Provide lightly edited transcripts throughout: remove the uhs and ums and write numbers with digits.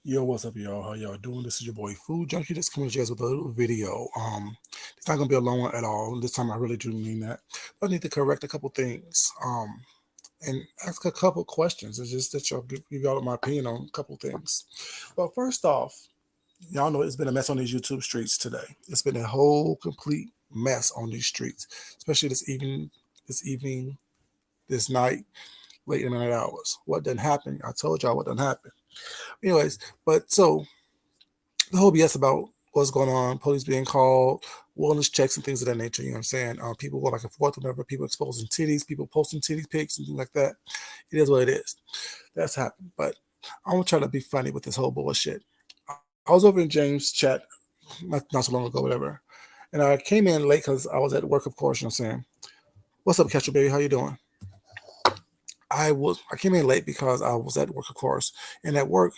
Yo, what's up, y'all? How y'all doing? This is your boy Food Junkie. Just coming to you guys with a little video. It's not gonna be a long one at all. This time, I really do mean that. But I need to correct a couple things. And ask a couple questions. It's just that y'all give y'all my opinion on a couple things. Well, first off, y'all know it's been a mess on these YouTube streets today. It's been a whole complete mess on these streets, especially this evening, this night, late in the night hours. What didn't happen? I told y'all what didn't happen. Anyways, but so the whole BS about what's going on, police being called, wellness checks and things of that nature. You know what I'm saying? People go back and forth, whatever. People exposing titties, people posting titty pics and things like that. It is what it is. That's happened. But I'm gonna try to be funny with this whole bullshit. I was over in James' chat not so long ago, whatever, and I came in late because I was at work, of course. You know what I'm saying? What's up, Ketchup baby? How you doing? I came in late because I was at work, of course, and at work,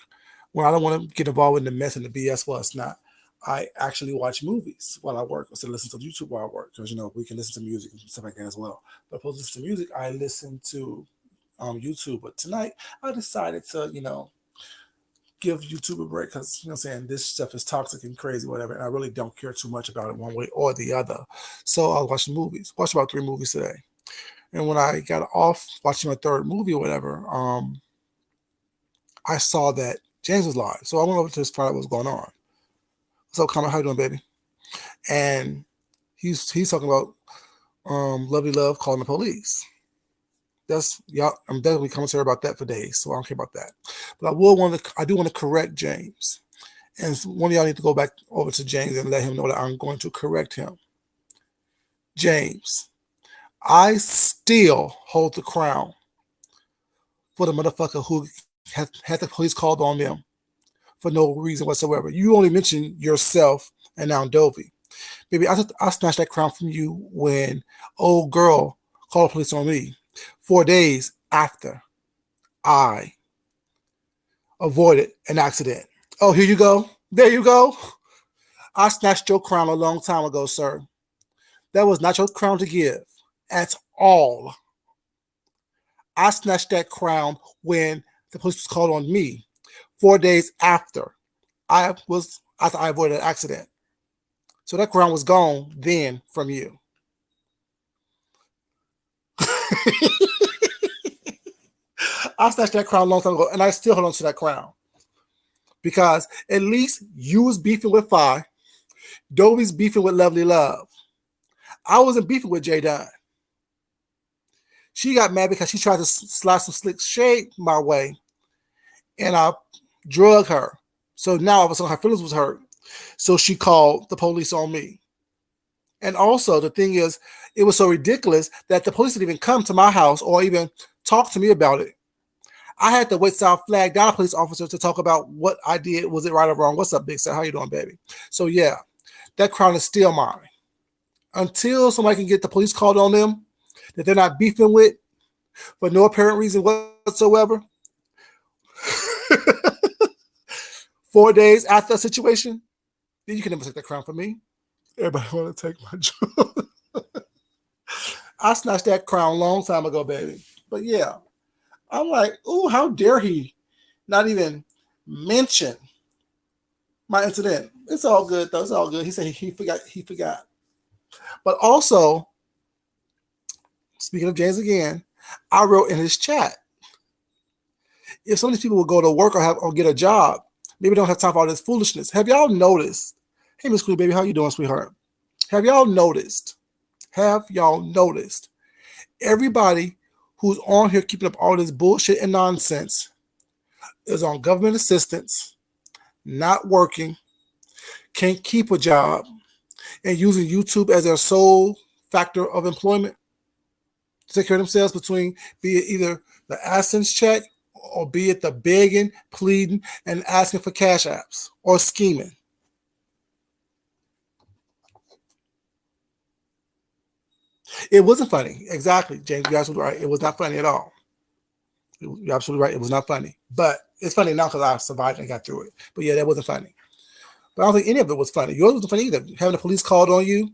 when I don't want to get involved in the mess and the BS, well, it's not. I actually watch movies while I work instead of listen to YouTube while I work because we can listen to music and stuff like that as well. But opposed to listen to music, I listen to YouTube. But tonight, I decided to give YouTube a break because what I'm saying, this stuff is toxic and crazy, whatever, and I really don't care too much about it one way or the other. So I was watching movies. Watched about 3 movies today. And when I got off watching my third movie or whatever, I saw that James was live. So I went over to find out what was going on. What's up, Comment? How you doing, baby? And he's talking about Lovely Love calling the police. That's y'all. I'm definitely commentary about that for days, so I don't care about that. But I do want to correct James, and one of y'all need to go back over to James and let him know that I'm going to correct him. James, I still hold the crown for the motherfucker who had the police called on them for no reason whatsoever. You only mentioned yourself and now Dovey. Baby, I snatched that crown from you when old girl called the police on me 4 days after I avoided an accident. Oh, here you go. There you go. I snatched your crown a long time ago, sir. That was not your crown to give at all. I snatched that crown when the police was called on me 4 days after I avoided an accident. So that crown was gone then from you. I snatched that crown a long time ago, and I still hold on to that crown. Because at least you was beefing with Fi, Dovey's beefing with Lovely Love. I wasn't beefing with J Dunn. She got mad because she tried to slide some slick shade my way, and I drug her. So now all of a sudden her feelings was hurt. So she called the police on me. And also the thing is, it was so ridiculous that the police didn't even come to my house or even talk to me about it. I had to wait till I flagged down a police officer to talk about what I did. Was it right or wrong? What's up, Big Sir? How you doing, baby? So yeah, that crown is still mine. Until somebody can get the police called on them that they're not beefing with for no apparent reason whatsoever. 4 days after a situation, then you can never take that crown from me. Everybody want to take my job. I snatched that crown a long time ago, baby. But yeah, I'm like, ooh, how dare he not even mention my incident? It's all good though. It's all good. He said he forgot. He forgot. But also, speaking of James again, I wrote in his chat, if some of these people will go to work or get a job, maybe they don't have time for all this foolishness. Have y'all noticed? Hey, Miss Queen, baby, how you doing, sweetheart? Have y'all noticed? Have y'all noticed? Everybody who's on here keeping up all this bullshit and nonsense is on government assistance, not working, can't keep a job, and using YouTube as their sole factor of employment to take care of themselves between be it either the AdSense check or be it the begging, pleading, and asking for cash apps or scheming. It wasn't funny. Exactly, James. You're absolutely right. It was not funny at all. You're absolutely right. It was not funny. But it's funny now because I survived and got through it. But yeah, that wasn't funny. But I don't think any of it was funny. Yours wasn't funny either. Having the police called on you.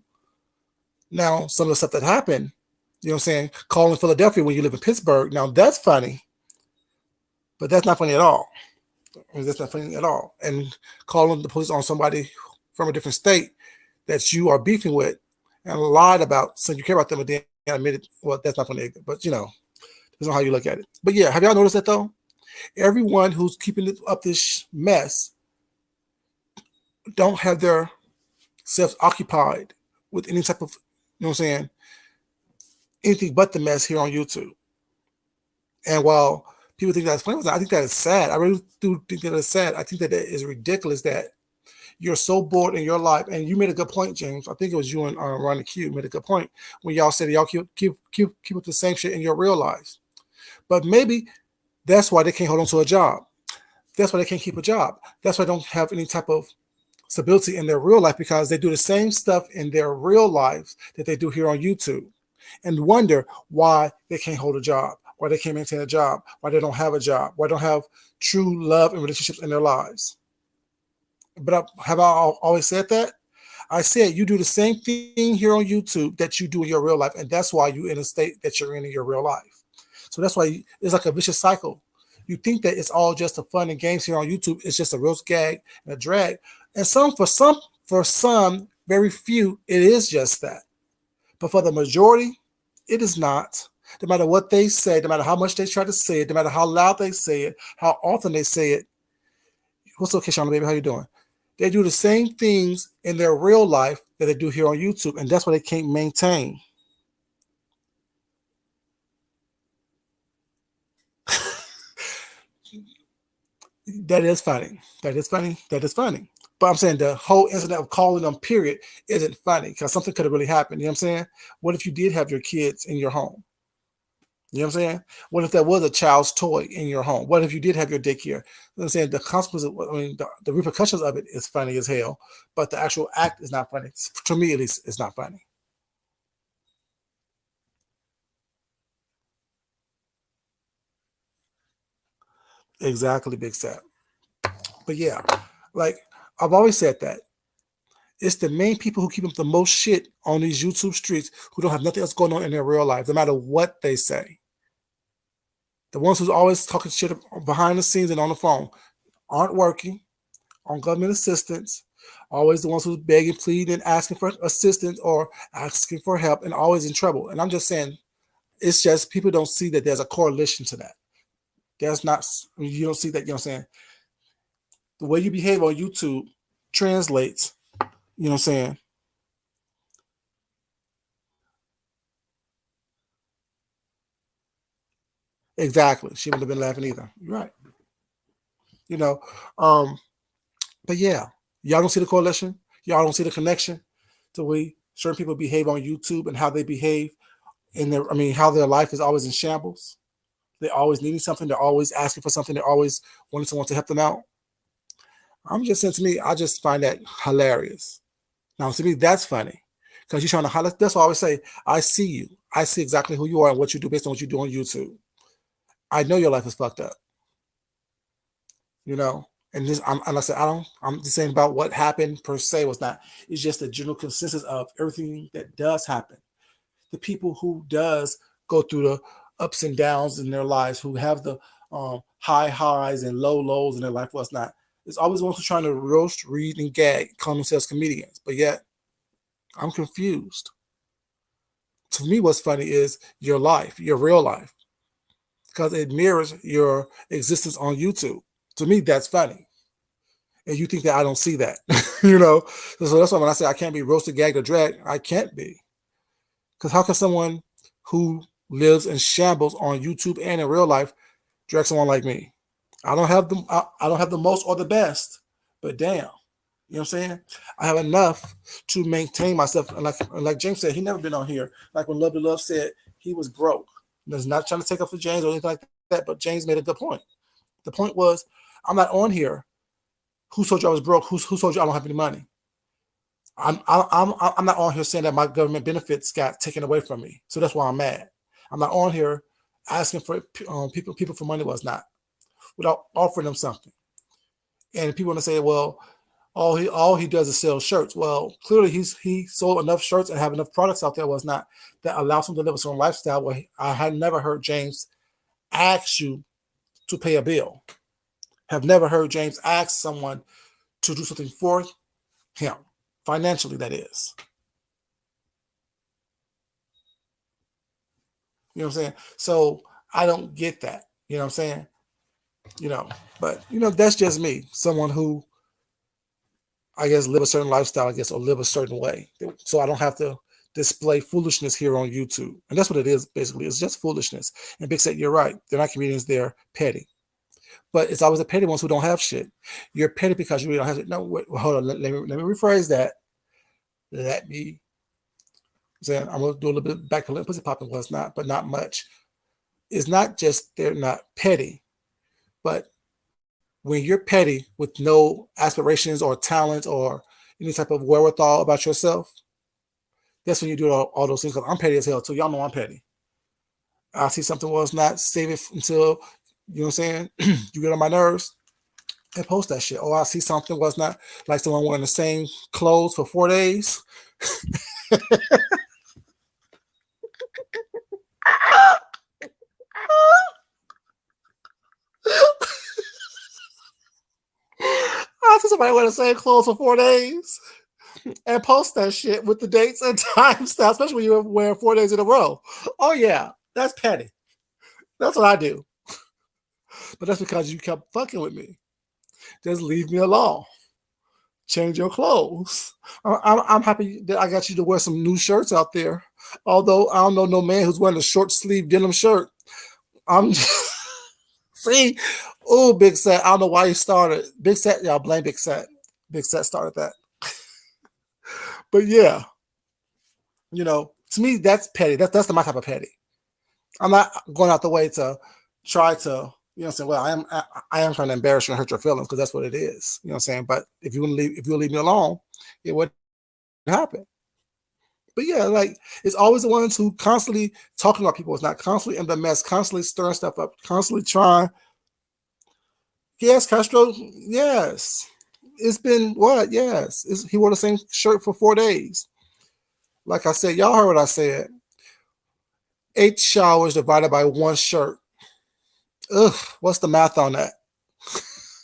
Now, some of the stuff that happened, you know what I'm saying, calling Philadelphia when you live in Pittsburgh, now that's funny. But that's not funny at all. I mean, that's not funny at all. And calling the police on somebody from a different state that you are beefing with and lied about saying you care about them and then admitted, well, that's not funny, but that's not how you look at it. But yeah, have y'all noticed that though? Everyone who's keeping up this mess don't have their selves occupied with any type of, what I'm saying, anything but the mess here on YouTube. And while people think that's funny, I think that is sad. I really do think that it's sad. I think that it is ridiculous that you're so bored in your life. And you made a good point, James. I think it was you and Ronnie Q made a good point when y'all said y'all keep up the same shit in your real lives. But maybe that's why they can't hold on to a job. That's why they can't keep a job. That's why they don't have any type of stability in their real life because they do the same stuff in their real lives that they do here on YouTube and wonder why they can't hold a job, why they can't maintain a job, why they don't have a job, why they don't have true love and relationships in their lives. But have I always said that? I said you do the same thing here on YouTube that you do in your real life, and that's why you're in a state that you're in your real life. So that's why it's like a vicious cycle. You think that it's all just a fun and games here on YouTube. It's just a real gag and a drag. And for some, very few, it is just that. But for the majority, it is not. No matter what they say, no matter how much they try to say it, no matter how loud they say it, how often they say it. What's okay, Shauna, baby? How you doing? They do the same things in their real life that they do here on YouTube, and that's why they can't maintain. That is funny. That is funny. That is funny. But I'm saying the whole incident of calling them, period, isn't funny because something could have really happened. You know what I'm saying? What if you did have your kids in your home? You know what I'm saying? What if there was a child's toy in your home? What if you did have your daycare? You know what I'm saying? The consequences, I mean, the repercussions of it is funny as hell, but the actual act is not funny. To me, at least, it's not funny. Exactly, Big Step. But yeah, like I've always said that it's the main people who keep up the most shit on these YouTube streets who don't have nothing else going on in their real life, no matter what they say. The ones who's always talking shit behind the scenes and on the phone aren't working on government assistance. Always the ones who's begging, pleading, and asking for assistance or asking for help and always in trouble. And I'm just saying, it's just people don't see that there's a correlation to that. There's not, I mean, you don't see that, you know what I'm saying? The way you behave on YouTube translates, you know what I'm saying? Exactly. She wouldn't have been laughing either. You're right. You know, um, but yeah, y'all don't see the correlation. Y'all don't see the connection to the way certain people behave on YouTube and how they behave in their, I mean, how their life is always in shambles. They're always needing something. They're always asking for something. They're always wanting someone to help them out. I'm just saying to me, I just find that hilarious. Now, to me, that's funny because you're trying to highlight. That's why I always say, I see you. I see exactly who you are and what you do based on what you do on YouTube. I know your life is fucked up, you know. And this, and like I said, I don't. I'm just saying about what happened per se was not. It's just the general consensus of everything that does happen. The people who does go through the ups and downs in their lives, who have the high highs and low lows in their life, was not. It's always ones who trying to roast, read, and gag, call themselves comedians. But yet, I'm confused. To me, what's funny is your life, your real life, because it mirrors your existence on YouTube. To me, that's funny. And you think that I don't see that, you know? So that's why when I say I can't be roasted, gagged, or dragged, I can't be. Because how can someone who lives in shambles on YouTube and in real life drag someone like me? I don't have the most or the best, but damn, you know what I'm saying? I have enough to maintain myself. And like James said, he never been on here. Like when Love to Love said he was broke. That's not trying to take up for James or anything like that, but James made a good point. The point was, I'm not on here. Who told you I was broke? Who told you I don't have any money? I'm not on here saying that my government benefits got taken away from me. So that's why I'm mad. I'm not on here asking for people for money was not without offering them something. And people want to say, well, all he does is sell shirts. Well, clearly he sold enough shirts and have enough products out there was not that allows him to live a certain lifestyle where I had never heard James ask you to pay a bill. Have never heard James ask someone to do something for him, financially, that is. You know what I'm saying? So I don't get that. You know what I'm saying? You know, but that's just me. Someone who, I guess, live a certain lifestyle, I guess, or live a certain way. So I don't have to display foolishness here on YouTube. And that's what it is, basically. It's just foolishness. And Big Set, you're right. They're not comedians, they're petty. But it's always the petty ones who don't have shit. You're petty because you really don't have it. No, wait, hold on. Let me rephrase that. Let me say, I'm going to do a little bit back to pussy popping was not, but not much. It's not just they're not petty, but when you're petty with no aspirations or talent or any type of wherewithal about yourself, that's when you do all those things. Because I'm petty as hell too. Y'all know I'm petty. I see something was not save it until, you know what I'm saying, you get on my nerves and post that shit. Or I see something was not, like someone wearing the same clothes for 4 days. I see somebody wearing the same clothes for 4 days and post that shit with the dates and times, especially when you're wearing 4 days in a row. Oh yeah, that's petty. That's what I do. But that's because you kept fucking with me. Just leave me alone. Change your clothes. I'm happy that I got you to wear some new shirts out there. Although I don't know no man who's wearing a short sleeve denim shirt. I'm see, oh, Big Set. I don't know why you started. Big Set, y'all blame Big Set. Big Set started that. But yeah, to me that's petty. That's my type of petty. I'm not going out the way to try to, say, well, I am trying to embarrass you and hurt your feelings because that's what it is. You know what I'm saying? But if you leave me alone, it wouldn't happen. But yeah, like it's always the ones who constantly talking about people. It's not constantly in the mess, constantly stirring stuff up, constantly trying. Yes, Castro. Yes, it's been what? Yes, he wore the same shirt for 4 days. Like I said, y'all heard what I said. 8 showers divided by 1 shirt. Ugh, what's the math on that?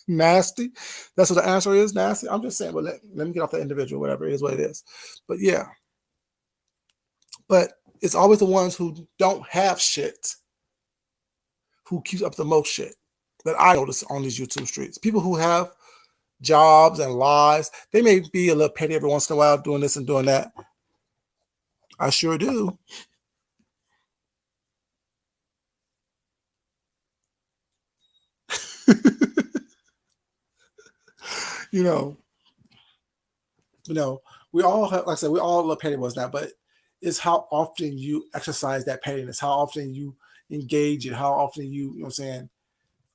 Nasty. That's what the answer is. Nasty. I'm just saying, but let me get off the individual. Whatever it is, what it is. But yeah. But it's always the ones who don't have shit who keeps up the most shit that I notice on these YouTube streets. People who have jobs and lives, they may be a little petty every once in a while doing this and doing that. I sure do. you know, we all have, like I said, we all love petty ones now, but it's how often you exercise that pettiness, how often you engage it, how often you know what I'm saying,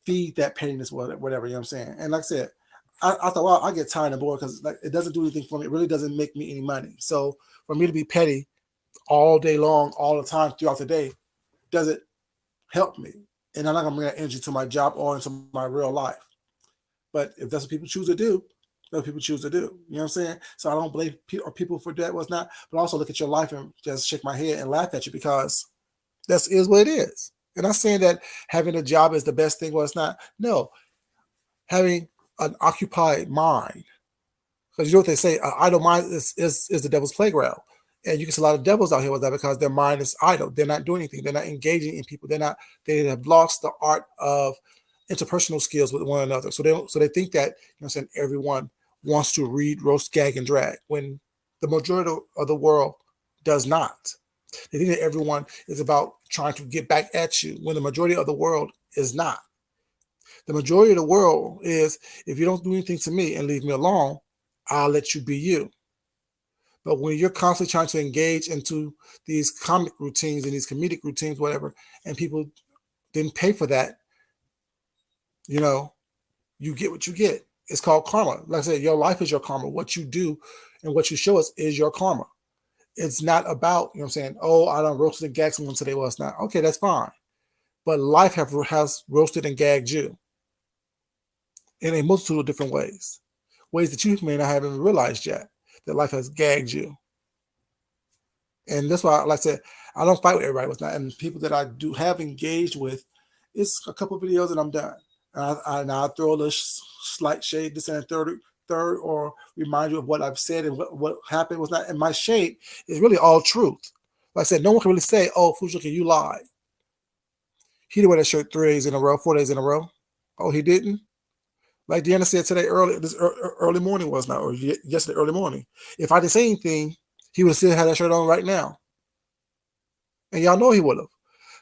feed that pettiness, whatever, you know what I'm saying. And like I said, I thought, well, I get tired and bored because like it doesn't do anything for me. It really doesn't make me any money. So for me to be petty all day long, all the time throughout the day, doesn't help me. And I'm not gonna bring that energy to my job or into my real life. But if that's what people choose to do, that's what people choose to do. You know what I'm saying? So I don't blame people for that, what's not, but also look at your life and just shake my head and laugh at you because that is what it is. And I'm saying that having a job is the best thing, well, it's not. No, having an occupied mind. Because you know what they say, idle mind is the devil's playground. And you can see a lot of devils out here with that because their mind is idle. They're not doing anything. They're not engaging in people. They have lost the art of interpersonal skills with one another. So they think that, saying, everyone wants to read, roast, gag, and drag when the majority of the world does not. They think that everyone is about trying to get back at you when the majority of the world is not. The majority of the world is, if you don't do anything to me and leave me alone, I'll let you be you. But when you're constantly trying to engage into these comic routines and these comedic routines, whatever, and people didn't pay for that, you get what you get. It's called karma. Like I said, your life is your karma. What you do and what you show us is your karma. It's not about, what I'm saying, oh, I done roasted and gagged someone today. Well, it's not. Okay, that's fine. But life has roasted and gagged you in a multitude of different ways. Ways that you may not have even realized yet that life has gagged you. And that's why, like I said, I don't fight with everybody with that. And people that I do have engaged with, it's a couple of videos and I'm done. And I'll throw a little slight shade, this and third, or remind you of what I've said and what happened was not. And my shade is really all truth. Like I said, no one can really say, "Oh, Fujioka, you lied." He didn't wear that shirt 3 days in a row, 4 days in a row. Oh, he didn't. Like Deanna said today, this early morning was not, or yesterday early morning. If I didn't say anything, he would have still had that shirt on right now, and y'all know he would have.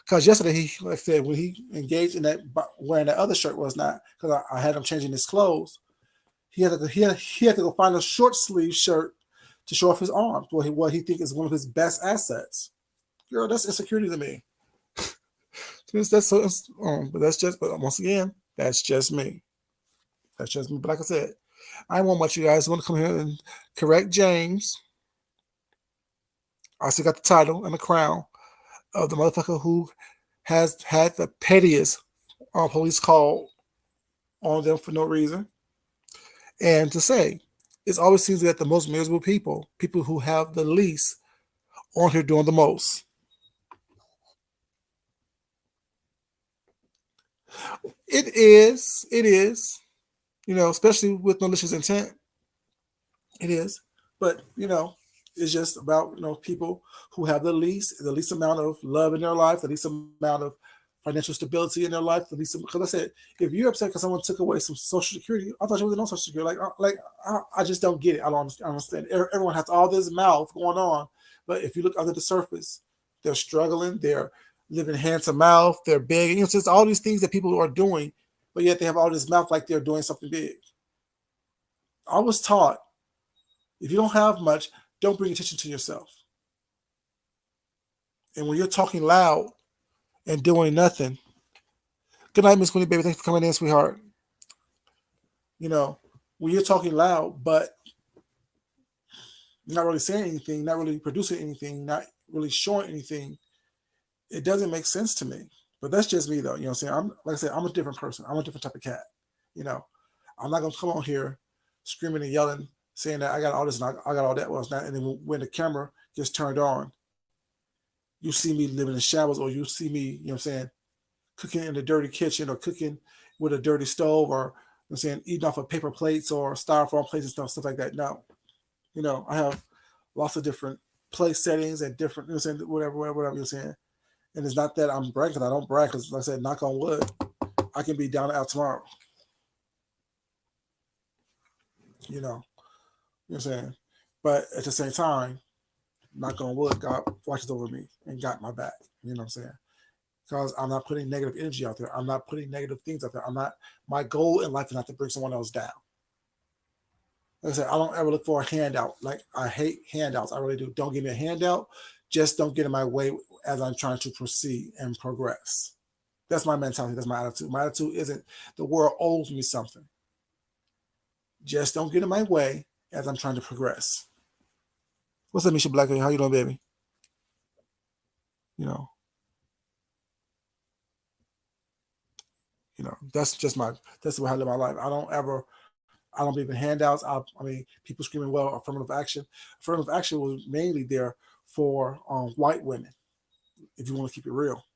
Because yesterday, like I said, when he engaged in that wearing that other shirt was not, because I had him changing his clothes. He had to go find a short sleeve shirt to show off his arms. What he thinks is one of his best assets. Girl, that's insecurity to me. But that's just. But once again, that's just me. That's just me. But like I said, I want much you guys want to come here and correct James. I still got the title and the crown of the motherfucker who has had the pettiest police call on them for no reason. And to say, it always seems that the most miserable people who have the least, aren't here doing the most. It is, especially with malicious intent. It is, but it's just about people who have the least amount of love in their life, the least amount of financial stability in their life, the least. Because I said, if you're upset because someone took away some social security, I thought you wasn't on social security. I just don't get it. I don't understand. Everyone has all this mouth going on, but if you look under the surface, they're struggling. They're living hand to mouth. They're begging. It's just all these things that people are doing, but yet they have all this mouth like they're doing something big. I was taught, if you don't have much, don't bring attention to yourself. And when you're talking loud and doing nothing, good night, Miss Queenie, baby. Thanks for coming in, sweetheart. When you're talking loud, but not really saying anything, not really producing anything, not really showing anything, it doesn't make sense to me. But that's just me, though. You know what I'm saying? Like I said, I'm a different person. I'm a different type of cat. I'm not gonna come on here screaming and yelling, saying that I got all this and I got all that. Well, it's not. And then when the camera gets turned on, you see me living in shadows, or you see me, you know what I'm saying, cooking in a dirty kitchen, or cooking with a dirty stove, or I'm saying eating off of paper plates or styrofoam plates and stuff like that. No, I have lots of different place settings and different, saying, whatever you're saying. And it's not that I'm bragging, because I don't brag, because like I said, knock on wood, I can be down and out tomorrow. You know what I'm saying? But at the same time, knock on wood, God watches over me and got my back. You know what I'm saying? Because I'm not putting negative energy out there. I'm not putting negative things out there. My goal in life is not to bring someone else down. Like I said, I don't ever look for a handout. Like, I hate handouts. I really do. Don't give me a handout. Just don't get in my way as I'm trying to proceed and progress. That's my mentality. That's my attitude. My attitude isn't the world owes me something. Just don't get in my way as I'm trying to progress. What's up, Misha Black? How you doing, baby? You know, that's just that's the way I live my life. I don't believe in handouts. I mean, people screaming, well, affirmative action. Affirmative action was mainly there for white women, if you want to keep it real.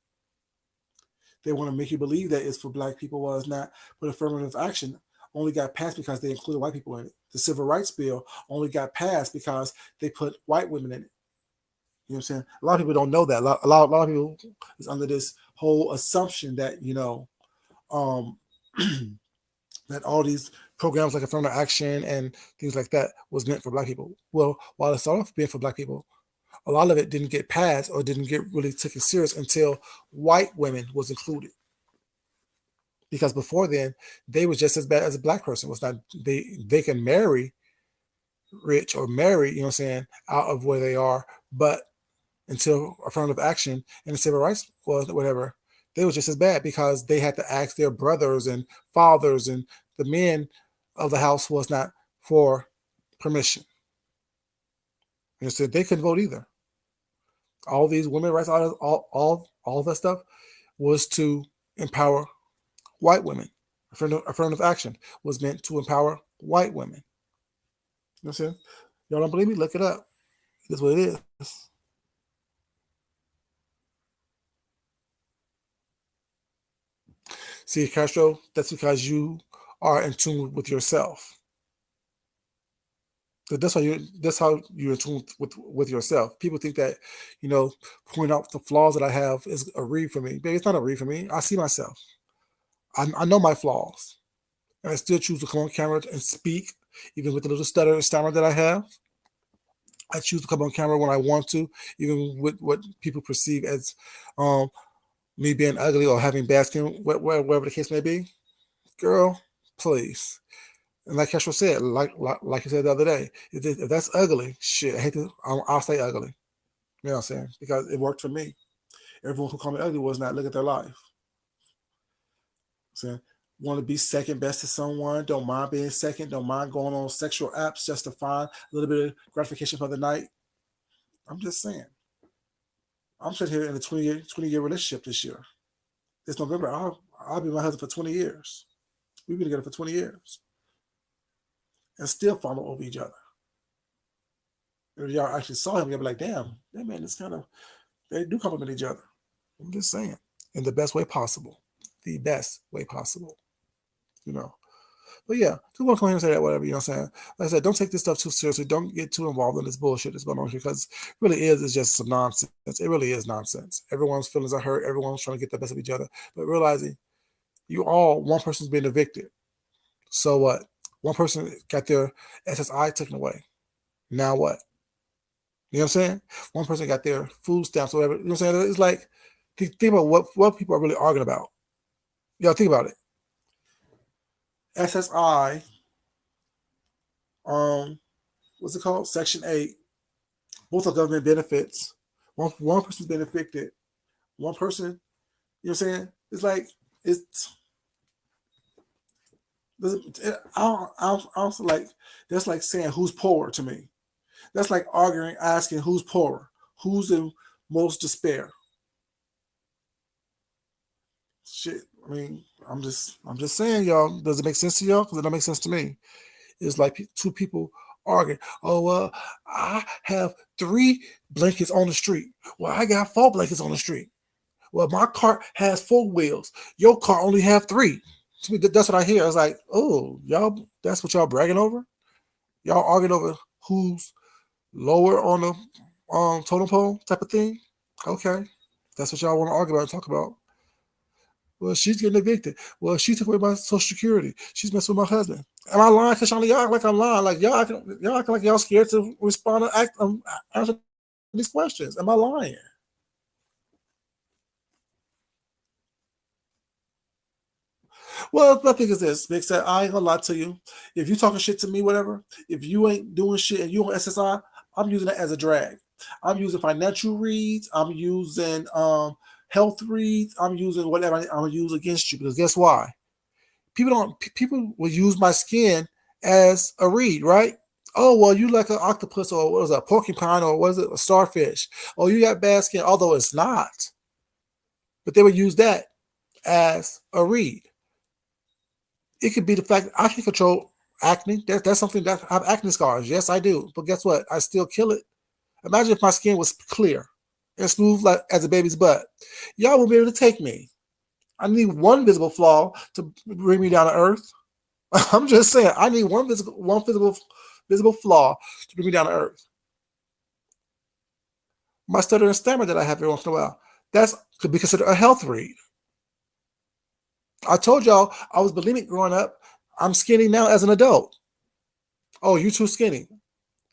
They want to make you believe that it's for black people, while it's not. But affirmative action only got passed because they included white people in it. The Civil Rights Bill only got passed because they put white women in it. You know what I'm saying? A lot of people don't know that. A lot of people is under this whole assumption that, um, that all these programs like affirmative action and things like that was meant for black people. Well, while it started off being for black people, a lot of it didn't get passed or didn't get really taken serious until white women was included. Because before then, they was just as bad as a black person. Was not they can marry rich or marry, you know what I'm saying, out of where they are, but until affirmative action and the civil rights was whatever, they was just as bad because they had to ask their brothers and fathers, and the men of the house was not for permission. You know, so they couldn't vote either. All these women rights, all that stuff was to empower white women. Affirmative action was meant to empower white women. You know what I'm saying? Y'all don't believe me? Look it up. That's what it is. See, Castro, that's because you are in tune with yourself. So that's how you're in tune with yourself. People think that, point out the flaws that I have is a read for me. Baby, it's not a read for me. I see myself. I know my flaws. And I still choose to come on camera and speak, even with the little stutter and stammer that I have. I choose to come on camera when I want to, even with what people perceive as um, me being ugly or having bad skin, whatever the case may be. Girl, please. And like Castro said, like I said the other day, if that's ugly, shit, I hate to, I'll say ugly. You know what I'm saying? Because it worked for me. Everyone who called me ugly was not look at their life. So, want to be second best to someone, don't mind being second, don't mind going on sexual apps just to find a little bit of gratification for the night. I'm just saying. I'm sitting here in a 20-year relationship this year. This November, I'll be my husband for 20 years. We've been together for 20 years. And still follow over each other. If y'all actually saw him, you'll be like, damn, that man is kind of, they do compliment each other. I'm just saying. In the best way possible. The best way possible. You know. But yeah, just want to come here and say that, whatever, you know what I'm saying? Like I said, don't take this stuff too seriously. Don't get too involved in this bullshit that's going on here because it really is, it's just some nonsense. It really is nonsense. Everyone's feelings are hurt. Everyone's trying to get the best of each other. But realizing one person's being evicted. So what? One person got their SSI taken away. Now what? You know what I'm saying? One person got their food stamps or whatever. You know what I'm saying? It's like, think about what people are really arguing about. Y'all think about it. SSI, what's it called? Section 8. Both are government benefits. One person's been evicted. One person, you know what I'm saying? It's like, I don't like, that's like saying who's poor to me. That's like arguing, asking who's poorer, who's in most despair. Shit. I mean, I'm just saying, y'all. Does it make sense to y'all? Because it don't make sense to me. It's like two people arguing. Oh, well, I have 3 blankets on the street. Well, I got 4 blankets on the street. Well, my car has 4 wheels. Your car only have 3. To me, that's what I hear. I was like, oh, y'all, that's what y'all bragging over? Y'all arguing over who's lower on the totem pole type of thing? Okay. That's what y'all want to argue about and talk about. Well, she's getting evicted. Well, she took away my social security. She's messing with my husband. Am I lying? Cause y'all act like I'm lying. Like y'all acting like y'all scared to respond and answer these questions. Am I lying? Well, the thing is this, Big said, I ain't gonna lie to you. If you talking shit to me, whatever, if you ain't doing shit and you on SSI, I'm using it as a drag. I'm using financial reads. I'm using health reads. I'm using whatever I'm gonna use against you because guess why? People will use my skin as a read, right? Oh well, you like an octopus or what was that, a porcupine or what is it, a starfish? Oh, you got bad skin, although it's not. But they would use that as a read. It could be the fact that I can control acne. That's something that I have acne scars. Yes, I do. But guess what? I still kill it. Imagine if my skin was clear and smooth like as a baby's butt. Y'all won't be able to take me. I need one visible flaw to bring me down to earth. I'm just saying, I need one visible flaw to bring me down to earth. My stutter and stammer that I have every once in a while, that's could be considered a health read. I told y'all I was bulimic growing up. I'm skinny now as an adult. Oh, you too skinny.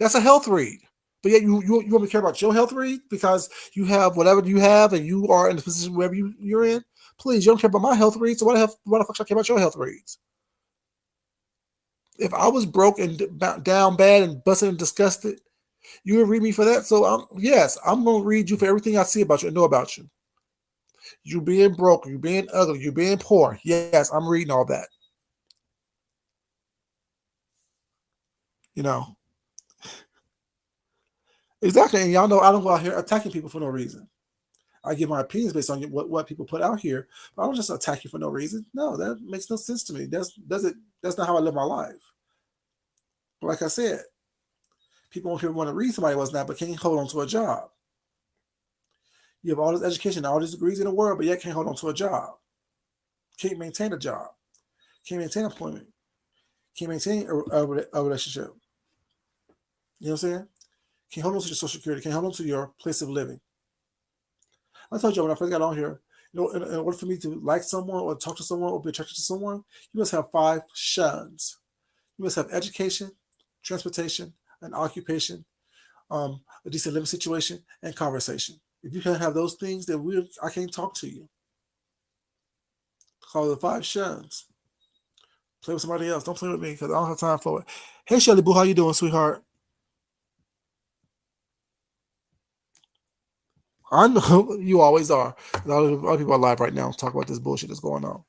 That's a health read. But yet you want me to care about your health read because you have whatever you have and you are in the position wherever you're in. Please, you don't care about my health reads. So why the fuck should I care about your health reads? If I was broke and down bad and busted and disgusted, you would read me for that. So yes, I'm gonna read you for everything I see about you and know about you. You being broke, you being ugly, you being poor. Yes, I'm reading all that. You know. Exactly. And y'all know I don't go out here attacking people for no reason. I give my opinions based on what people put out here, but I don't just attack you for no reason. No, that makes no sense to me. That's not how I live my life. But like I said, people here want to read somebody what's not, but can't hold on to a job. You have all this education, all these degrees in the world, but yet can't hold on to a job. can't maintain a job, can't maintain employment, can't maintain a relationship. You know what I'm saying? Can't hold on to your social security, can't hold on to your place of living. I told you when I first got on here, in order for me to like someone or talk to someone or be attracted to someone, you must have 5 shuns. You must have education, transportation, an occupation, a decent living situation, and conversation. If you can't have those things, then I can't talk to you. Call the 5 shuns. Play with somebody else. Don't play with me because I don't have time for it. Hey, Shelly Boo, how you doing, sweetheart? I know you always are. A lot of people are live right now talk about this bullshit that's going on.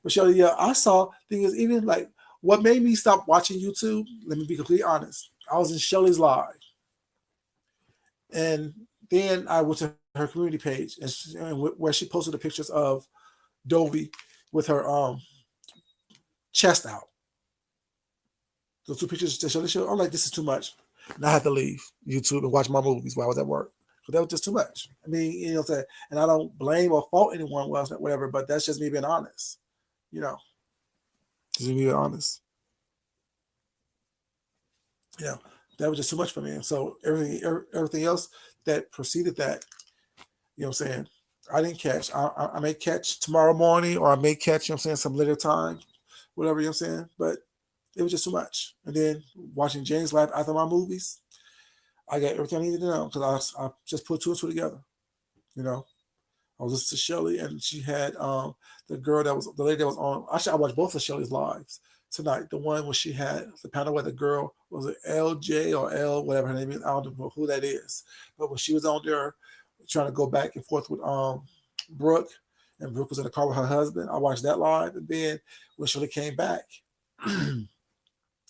But Shelly, yeah, I saw things even like what made me stop watching YouTube. Let me be completely honest. I was in Shelly's live, and then I went to her community page and where she posted the pictures of Dovey with her chest out. Those 2 pictures that Shelly showed. I'm like, this is too much. And I had to leave YouTube and watch my movies while I was at work. But that was just too much. I mean, you know what I'm saying? And I don't blame or fault anyone, whatever, but that's just me being honest. You know, just me being honest. Yeah, that was just too much for me. And so everything else that preceded that, you know what I'm saying, I didn't catch. I may catch tomorrow morning or I may catch, you know what I'm saying, some later time, whatever, you know what I'm saying? But it was just too much. And then watching James live after my movies, I got everything I needed to know because I just put 2 and 2 together. You know, I was listening to Shelly and she had the lady that was on. Actually, I watched both of Shelly's lives tonight. The one where she had the panel where the girl was it LJ or L, whatever her name is. I don't know who that is. But when she was on there trying to go back and forth with Brooke, and Brooke was in the car with her husband, I watched that live. And then when Shelly came back,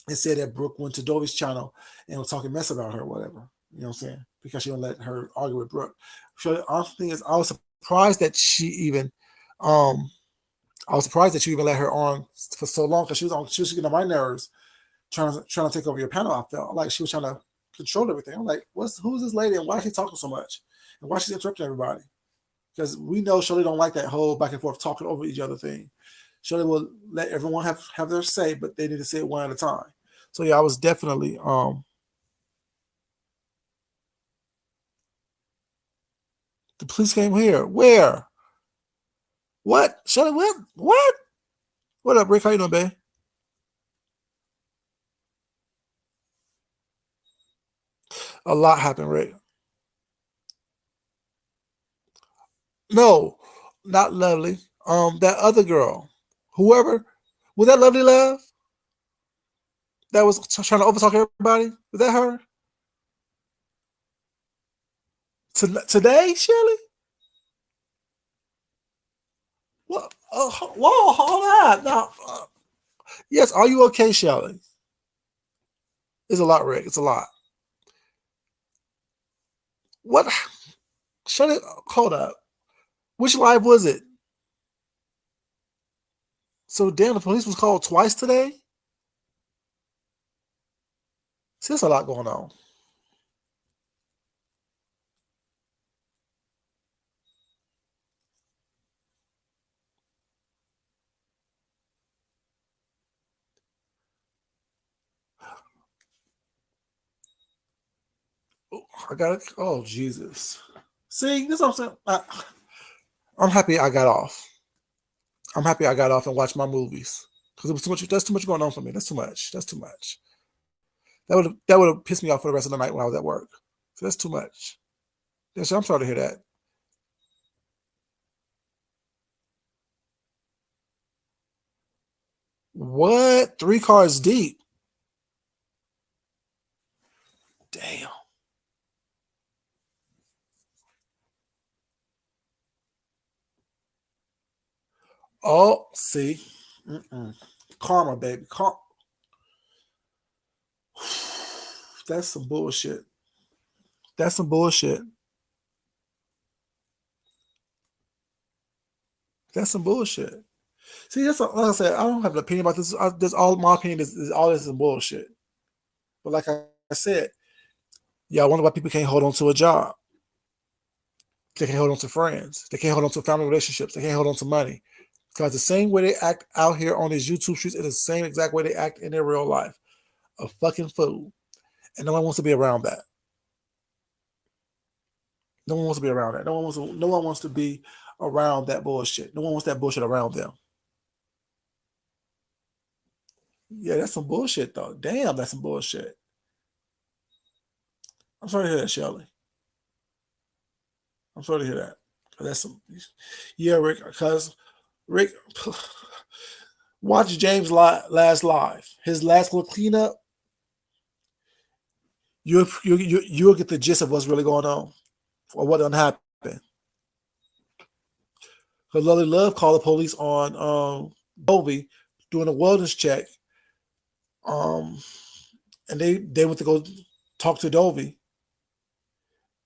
and said that Brooke went to Dovey's channel and was talking mess about her or whatever. You know what I'm saying? Because she don't let her argue with Brooke. So the honest thing is I was surprised that she even let her on for so long because she was getting on my nerves trying to take over your panel. I felt like she was trying to control everything. I'm like, who's this lady and why is she talking so much? And why she's interrupting everybody? Because we know Shirley don't like that whole back and forth talking over each other thing. Shirley will let everyone have their say, but they need to say it one at a time. So yeah, I was definitely the police came here. Where? What? Shirley, what? What? What up, Rick? How you doing, babe? A lot happened, Rick. No, not Lovely. That other girl. Whoever. Was that Lovely Love? That was trying to overtalk everybody? Was that her? Today, Shirley? What? Whoa, hold on. Now, yes, are you okay, Shirley? It's a lot, Rick. It's a lot. What? Shirley, hold up. Which live was it? So, damn, the police was called twice today? See, there's a lot going on. Oh, I got it. Oh, Jesus. See, this is what I'm saying. I'm happy I got off. I'm happy I got off and watched my movies because it was too much. That's too much going on for me. That's too much. That's too much. That would have pissed me off for the rest of the night when I was at work. So that's too much. Yes, I'm sorry to hear that. What? 3 cars deep. Damn. Oh, see. Mm-mm. Karma, baby. That's some bullshit. That's some bullshit. That's some bullshit. See, like I said, I don't have an opinion about this. This all my opinion is all this is bullshit. But like I said, yeah, I wonder why people can't hold on to a job. They can't hold on to friends. They can't hold on to family relationships. They can't hold on to money. Because the same way they act out here on these YouTube streets is the same exact way they act in their real life. A fucking fool. And no one wants to be around that. No one wants to be around that. No one wants to be around that bullshit. No one wants that bullshit around them. Yeah, that's some bullshit though. Damn, that's some bullshit. I'm sorry to hear that, Shelly. I'm sorry to hear that. That's some. Yeah, Rick. Because Rick, watch James' last live. His last little cleanup. You'll get the gist of what's really going on or what done happened. Because Lily Love called the police on Dovey doing a wellness check. Um, and they went to go talk to Dovey.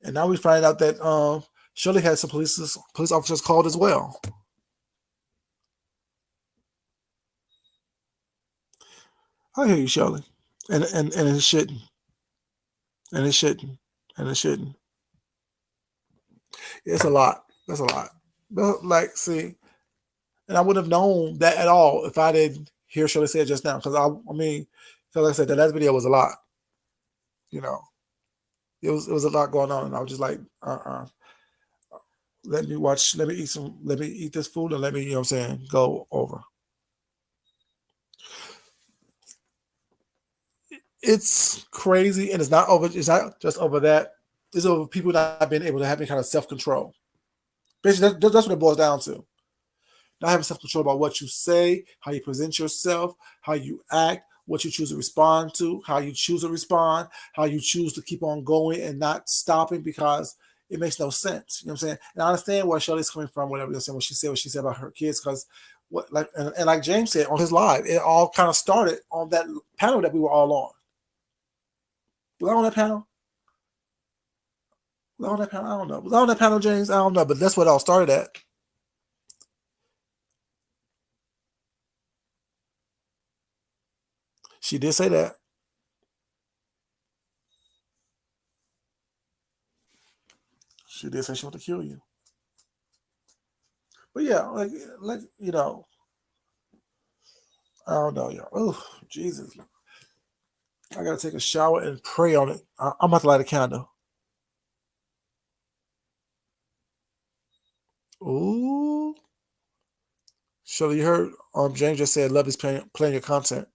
And now we find out that Shirley had some police officers called as well. I hear you, Shirley. And it shouldn't. And it shouldn't. And it shouldn't. It's a lot. That's a lot. But like, see, and I wouldn't have known that at all if I didn't hear Shirley say it just now. Because I mean, because like I said, that last video was a lot. You know, it was a lot going on, and I was just like, let me watch, let me eat this food, and let me, you know what I'm saying, go over. It's crazy, and it's not over. It's not just over that. It's over people not being able to have any kind of self control. Basically, that's what it boils down to. Not having self control about what you say, how you present yourself, how you act, what you choose to respond to, how you choose to respond, how you choose to keep on going and not stopping because it makes no sense. You know what I'm saying? And I understand where Shirley's coming from, whatever you're saying, what she said about her kids, because what like and like James said on his live, it all kind of started on that panel that we were all on. Was I on that panel? Was I on that panel? I don't know. Was I on that panel, James? I don't know, but that's what it all started at. She did say that. She did say she wanted to kill you. But yeah, like you know, I don't know, y'all. Oh, Jesus. I gotta take a shower and pray on it. I'm about to light a candle. Ooh. Shirley, you heard James just said love is playing your content.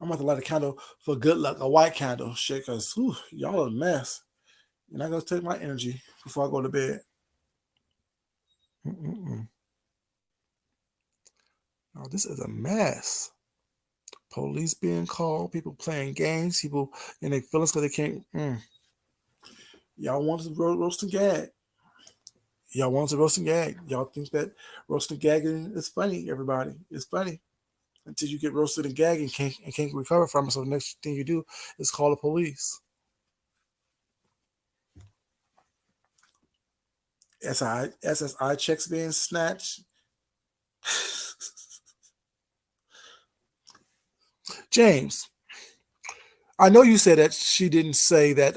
I'm about to light a candle for good luck, a white candle. Shit, because y'all are a mess. You're not gonna take my energy before I go to bed. Mm-mm-mm. Oh, this is a mess. Police being called, people playing games, people in their feelings because they can't. Y'all want to roast and gag. Y'all want to roast and gag. Y'all think that roast and gagging is funny, everybody. It's funny until you get roasted and gagged and can't recover from it. So the next thing you do is call the police. SSI checks being snatched. James, I know you said that she didn't say that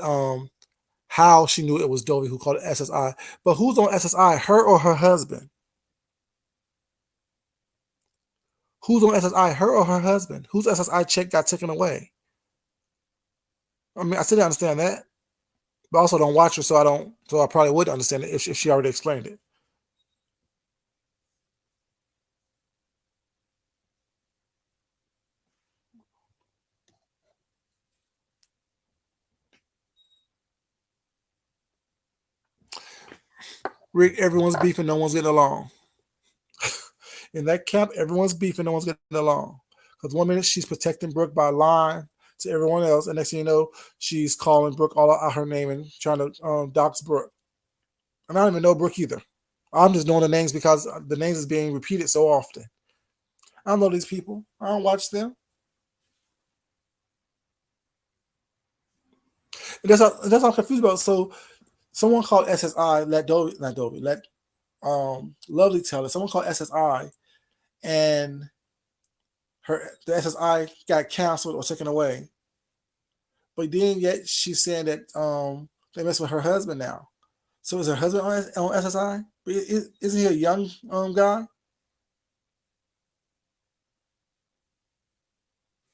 how she knew it was Dovey who called it SSI, but who's on SSI, her or her husband? Who's on SSI, her or her husband? Whose SSI check got taken away? I mean, I still don't understand that, but I also don't watch her, so I don't. So I probably would understand it if she already explained it. Rick, everyone's beefing, no one's getting along. In that camp, everyone's beefing, no one's getting along. Because one minute she's protecting Brooke by lying to everyone else, and next thing you know, she's calling Brooke all out her name and trying to dox Brooke. And I don't even know Brooke either. I'm just knowing the names because the names is being repeated so often. I don't know these people. I don't watch them. And that's what I'm confused about. So someone called SSI, let Dovey, not Dovey, let Lovely tell it. Someone called SSI, and the SSI got canceled or taken away. But then yet she's saying that they mess with her husband now. So is her husband on SSI? Isn't he a young guy?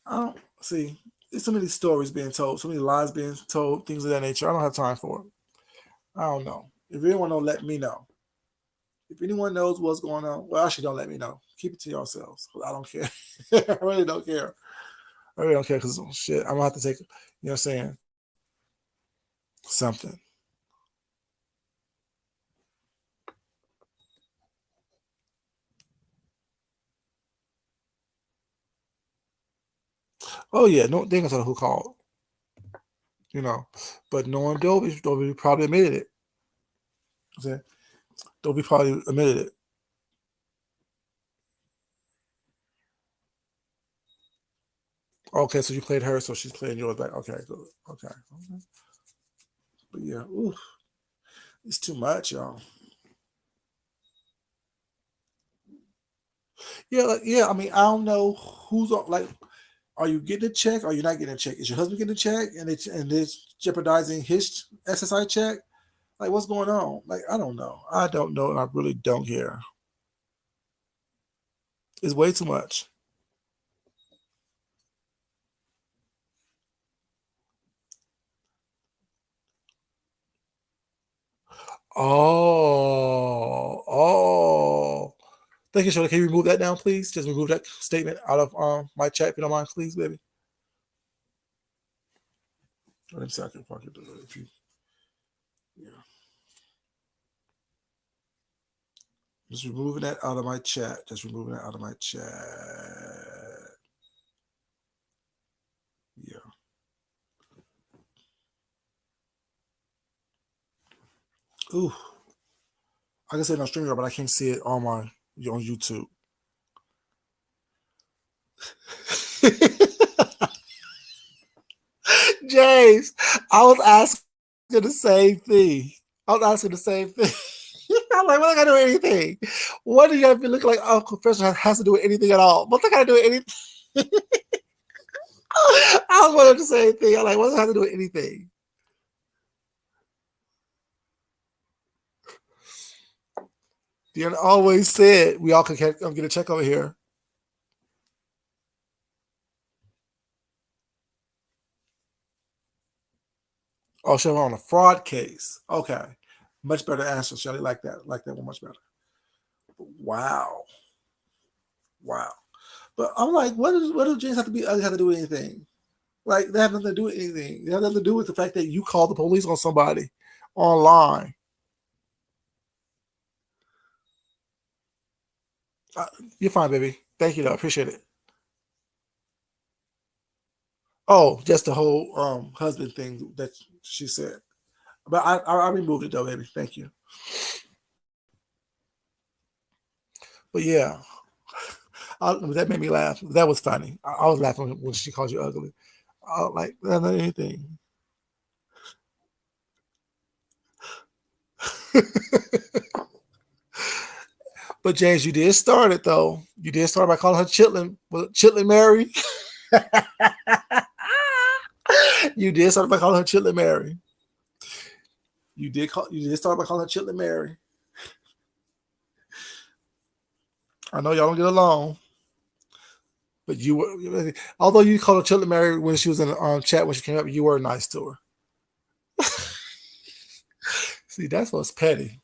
I don't see. There's so many stories being told, so many lies being told, things of that nature. I don't have time for it. I don't know. If anyone knows, let me know. If anyone knows what's going on, well, actually, don't let me know. Keep it to yourselves. I don't care. I really don't care. I really don't care because shit, I'm gonna have to take, what I'm saying, something. Oh yeah, no, they ain't gonna tell who called, you know. But knowing Dobie probably admitted it. Okay, Dobie probably admitted it. Okay, so you played her, so she's playing yours back. Okay, good. Okay. But yeah, ooh, it's too much, y'all. Yeah, yeah. I mean, I don't know who's on. Like, are you getting a check? Or are you not getting a check? Is your husband getting a check, and it's jeopardizing his SSI check? Like, what's going on? Like, I don't know. I don't know, and I really don't care. It's way too much. Oh, oh. Thank you, Shirley. Can you remove that now, please? Just remove that statement out of my chat, if you don't mind, please, baby. Let me see. I can fucking do it if you. Yeah. Just removing that out of my chat. Just removing that out of my chat. Yeah. Ooh. I can see it on StreamYard, but I can't see it on YouTube. James, I was asking the same thing. I was asking the same thing. I'm like, what I gotta do with anything? What do you have to look like? Oh, professional has to do with anything at all? What I gotta do with anything? I was wondering the same thing. I'm like, what does it have to do with anything? Deanna always said we all could get a check over here. Oh, she was on a fraud case. Okay. Much better answer, Shelly. Like that. Like that one much better. Wow. Wow. But I'm like, what does James have to do with anything? Like that have nothing to do with anything. It has nothing to do with the fact that you called the police on somebody online. Uh, you're fine, baby. Thank you, though. I appreciate it. Oh, just the whole husband thing that she said. But I removed it though, baby. Thank you. But yeah, that made me laugh. That was funny. I was laughing when she called you ugly. I was like, that's not anything. But James, you did start it though. You did start by calling her Chitlin, Chitlin Mary. You did start by calling her Chitlin Mary. You did start by calling her Chitlin Mary. I know y'all don't get along, but you were, although you called her Chitlin Mary when she was in the chat when she came up, you were nice to her. See, that's what's petty.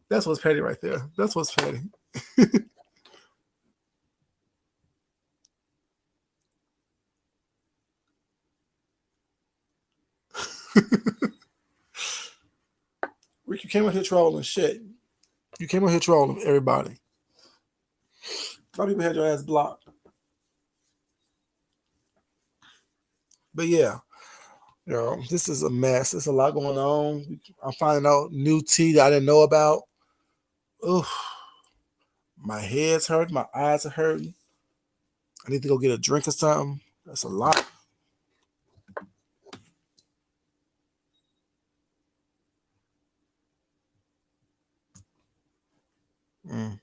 That's what's petty right there. That's what's petty. Rick, you came out here trolling shit. You came out here trolling everybody. A lot of people had your ass blocked. But yeah, this is a mess. There's a lot going on. I'm finding out new tea that I didn't know about. Oof, my head's hurting. My eyes are hurting. I need to go get a drink or something. That's a lot. Mm.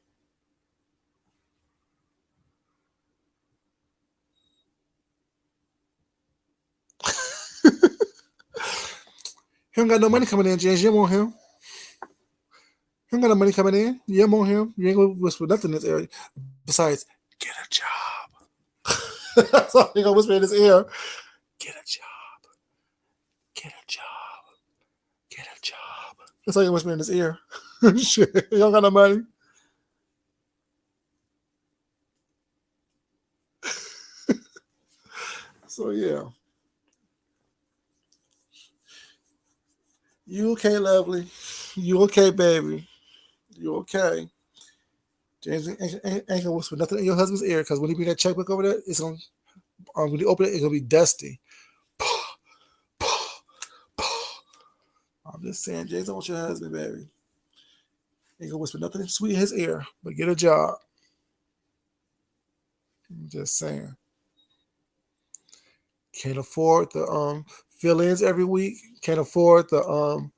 He don't got no money coming in, James. You want him? He ain't got no money coming in. You ain't on him. You ain't gonna whisper nothing in this area. Besides, get a job. That's all he gonna whisper in his ear. Get a job. Get a job. Get a job. That's all he whisper in his ear. Shit. You don't got no money. So yeah. You okay, lovely? You okay, baby? You okay? James ain't gonna whisper nothing in your husband's ear because when he bring that checkbook over there, it's gonna when you open it, it's gonna be dusty. I'm just saying, James, don't want your husband, baby. Ain't gonna whisper nothing sweet in his ear, but get a job. I'm just saying. Can't afford the fill-ins every week. Can't afford the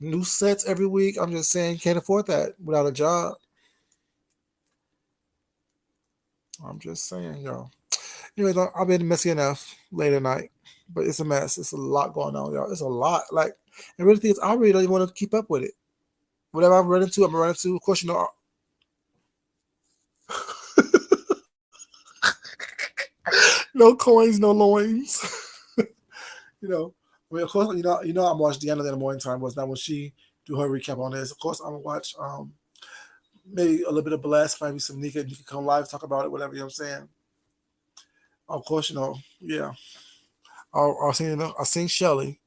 new sets every week. I'm just saying, can't afford that without a job. I'm just saying, y'all. Anyways, I've been messy enough late at night, but it's a mess. It's a lot going on, y'all. It's a lot. Like, and really, things I really don't even want to keep up with it. Whatever I'm running to, I'm running to. Of course, you know. No coins, no loins. You know, I mean, of course, I'm watching Deanna in the morning time. Was not when she do her recap on this. Of course, I'm gonna watch maybe a little bit of Blast, maybe some Nika. You can come live, talk about it, whatever. You know what I'm saying? Of course, yeah. I'll sing Shelly.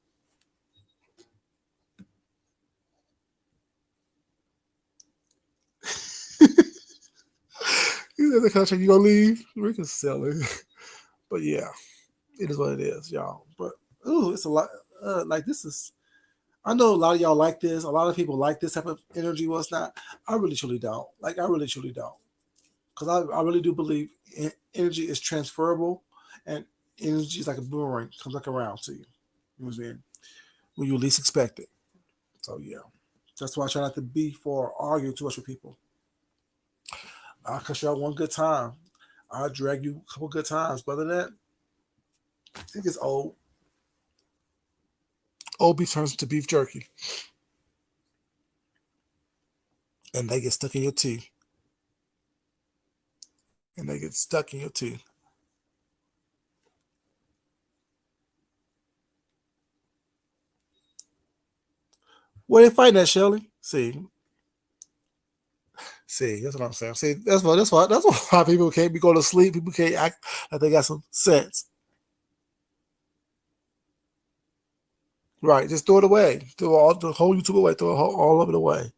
You know the contract, you gonna leave? We can sell it. But yeah, it is what it is, y'all. But ooh, it's a lot. Like this is. I know a lot of y'all like this. A lot of people like this type of energy. What's not? I really truly don't. Like I really truly don't. Because I really do believe energy is transferable, and energy is like a boomerang, comes back around to you. You know what I'm saying? When you least expect it. So yeah, that's why I try not to beef or argue too much with people. I'll cut you out one good time. I'll drag you a couple good times. But other than that, it gets old. Old beef turns to beef jerky, and they get stuck in your teeth. And they get stuck in your teeth. Where they fighting at, Shelly? See, that's what I'm saying. See, that's why people can't be going to sleep. People can't act like they got some sense. Right, just throw it away. Throw all the whole YouTube away. Throw all of it away.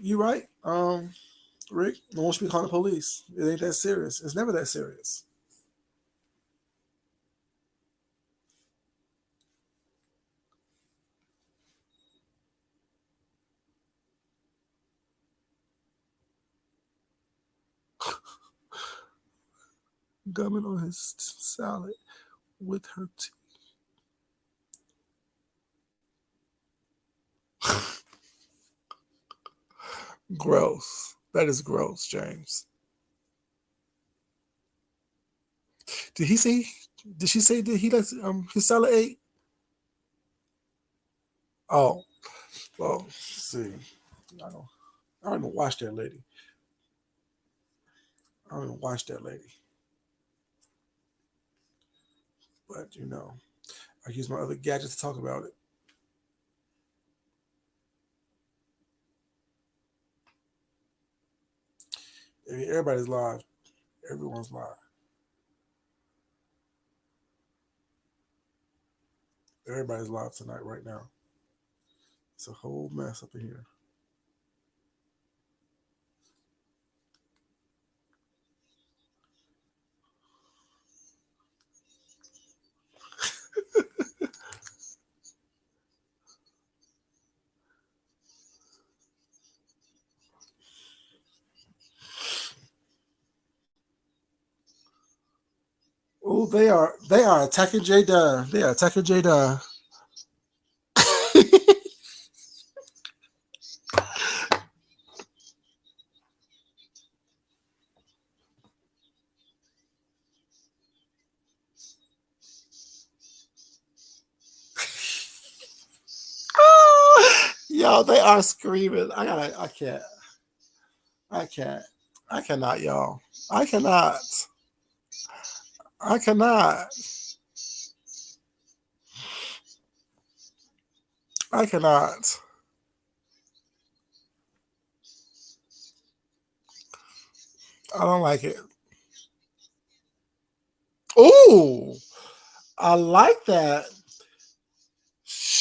You right, Rick. No one should be calling the police. It ain't that serious. It's never that serious. Gumming on his salad with her teeth. Gross. That is gross, James. Did he say? Did she say that he likes his salad ate? Oh, well, see, I don't even watch that lady. I don't even watch that lady. But I use my other gadgets to talk about it. I mean, everybody's live. Everyone's live. Everybody's live tonight, right now. It's a whole mess up in here. Oh, they are attacking J Dunn. They are attacking J Dunn. Yo, they are screaming. I can't. I can't. I cannot, y'all. I cannot. I cannot. I cannot. I don't like it. Ooh, I like that.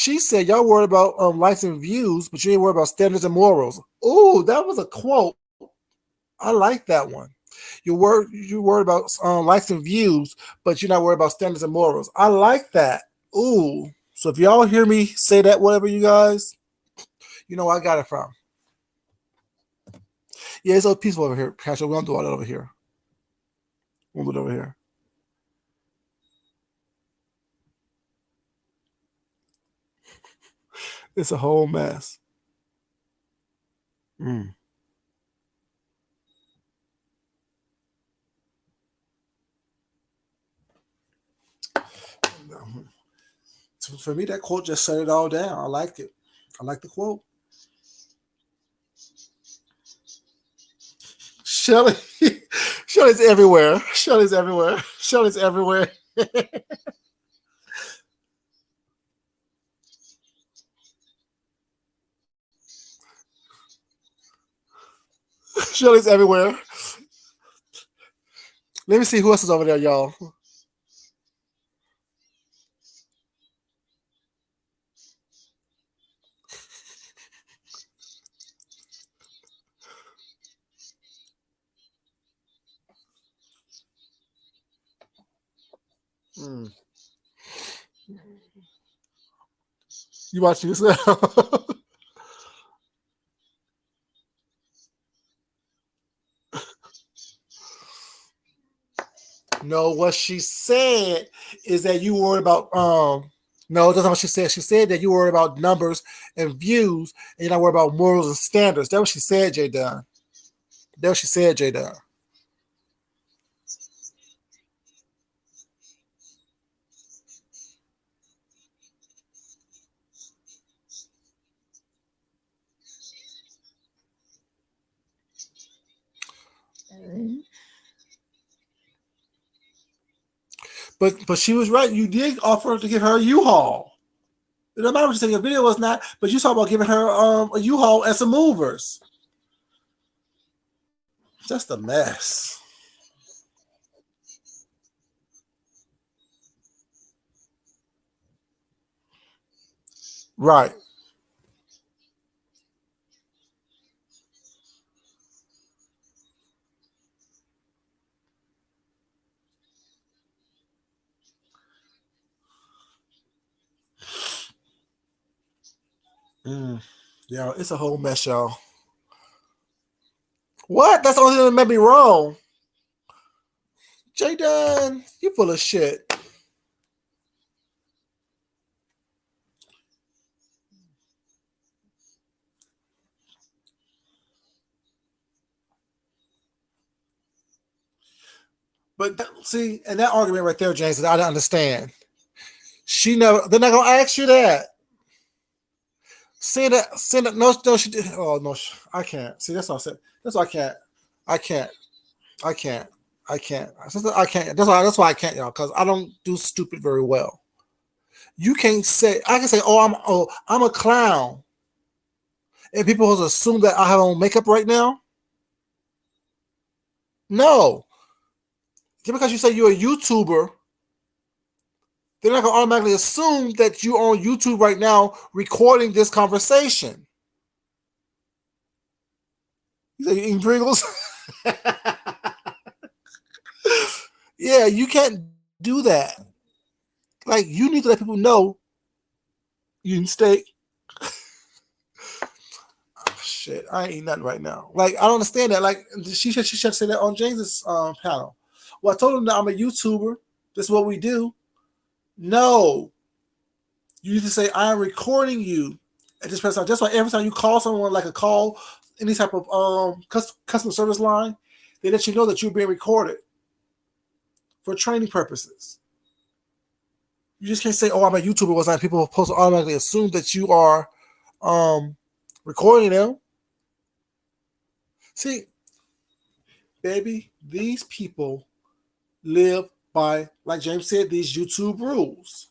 She said y'all worried about likes and views, but you ain't worried about standards and morals. Ooh, that was a quote. I like that one. You worried about likes and views, but you're not worried about standards and morals. I like that. Ooh. So if y'all hear me say that, whatever you guys, you know where I got it from. Yeah, it's so peaceful over here, Pastor. We don't do all that over here. We'll do it over here. It's a whole mess. Mm. So for me, that quote just set it all down. I liked it. I like the quote. Shelly, Shelly's everywhere. Shelly's everywhere. Shelly's everywhere. Shelly's everywhere. Let me see who else is over there, y'all. Mm. You watching yourself? No, what she said is that you worried about no, that's not what she said. She said that you worried about numbers and views and you're not worried about morals and standards. That's what she said, J Dunn. That's what she said, J Dunn. But she was right. You did offer to give her a U-Haul. It doesn't matter what you say your video was not, but you talk about giving her a U-Haul and some movers. Just a mess. Right. Mm. Yeah, it's a whole mess, y'all. What? That's the only thing that made me wrong. Jaden, you full of shit. But see, and that argument right there, James, I don't understand. She never. They're not gonna ask you that. Say that. No, no, she did. Oh no, I can't. See, that's what I said. That's why I can't. I can't. I can't. I can't. I can't. That's why I can't, y'all. Because I don't do stupid very well. You can't say. I can say, I'm a clown, and people will assume that I have on makeup right now. No, just because you say you're a YouTuber, they're not gonna automatically assume that you're on YouTube right now recording this conversation. You say you're eating Pringles. Yeah, you can't do that. Like you need to let people know you eating steak. Shit, I ain't eating nothing right now. Like I don't understand that. Like she should say that on James's panel. Well, I told him that I'm a YouTuber. This is what we do. No, you need to say I'm recording you at this present time. That's why every time you call someone like a call, any type of customer service line, they let you know that you're being recorded for training purposes. You just can't say, "Oh, I'm a YouTuber." Was like people are supposed to automatically assume that you are. recording them. See, baby, these people live by, like James said, these YouTube rules.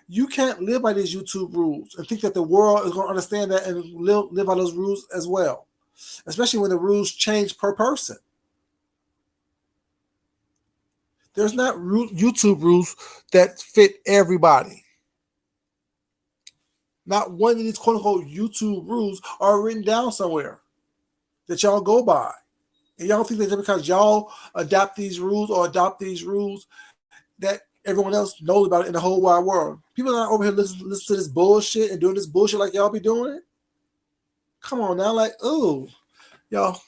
You can't live by these YouTube rules and think that the world is going to understand that and live by those rules as well, especially when the rules change per person. There's not YouTube rules that fit everybody. Not one of these quote unquote YouTube rules are written down somewhere that y'all go by. And y'all think that just because y'all adopt these rules or adopt these rules that everyone else knows about it in the whole wide world. People are not over here listening to this bullshit and doing this bullshit like y'all be doing it. Come on now, like, ooh, y'all,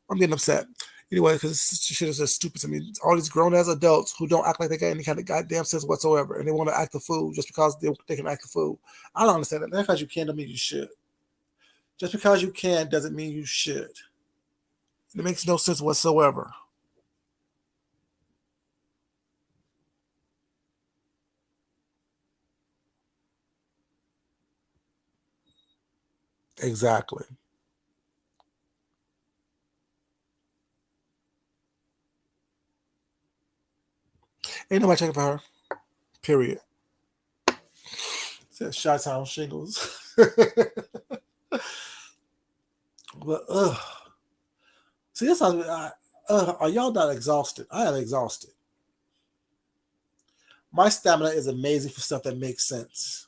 I'm getting upset. Anyway, because this shit is just stupid to me. All these grown-ass adults who don't act like they got any kind of goddamn sense whatsoever, and they want to act a fool just because they can act a fool. I don't understand that. Just because you can doesn't mean you should. Just because you can doesn't mean you should. It makes no sense whatsoever. Exactly. Ain't nobody checking for her. Period. Said Chi-Town shingles. But see, this are y'all not exhausted? I am exhausted. My stamina is amazing for stuff that makes sense.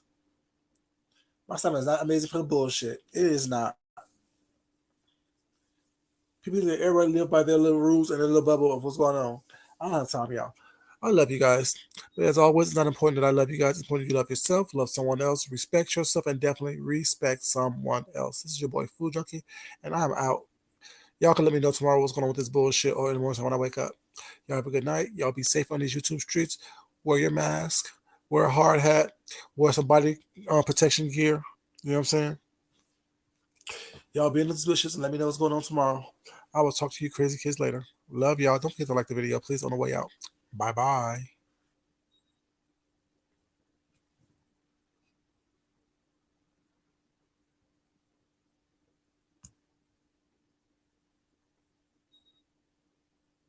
My stamina is not amazing for the bullshit. It is not. People that everybody live by their little rules and their little bubble of what's going on. I don't have time, y'all. I love you guys. But as always, it's not important that I love you guys. It's important you love yourself, love someone else, respect yourself, and definitely respect someone else. This is your boy Food Junkie, and I'm out. Y'all can let me know tomorrow what's going on with this bullshit or in the morning when I wake up. Y'all have a good night. Y'all be safe on these YouTube streets. Wear your mask. Wear a hard hat. Wear some body protection gear. You know what I'm saying? Y'all be in the dishes and let me know what's going on tomorrow. I will talk to you crazy kids later. Love y'all. Don't forget to like the video, please, on the way out. Bye-bye.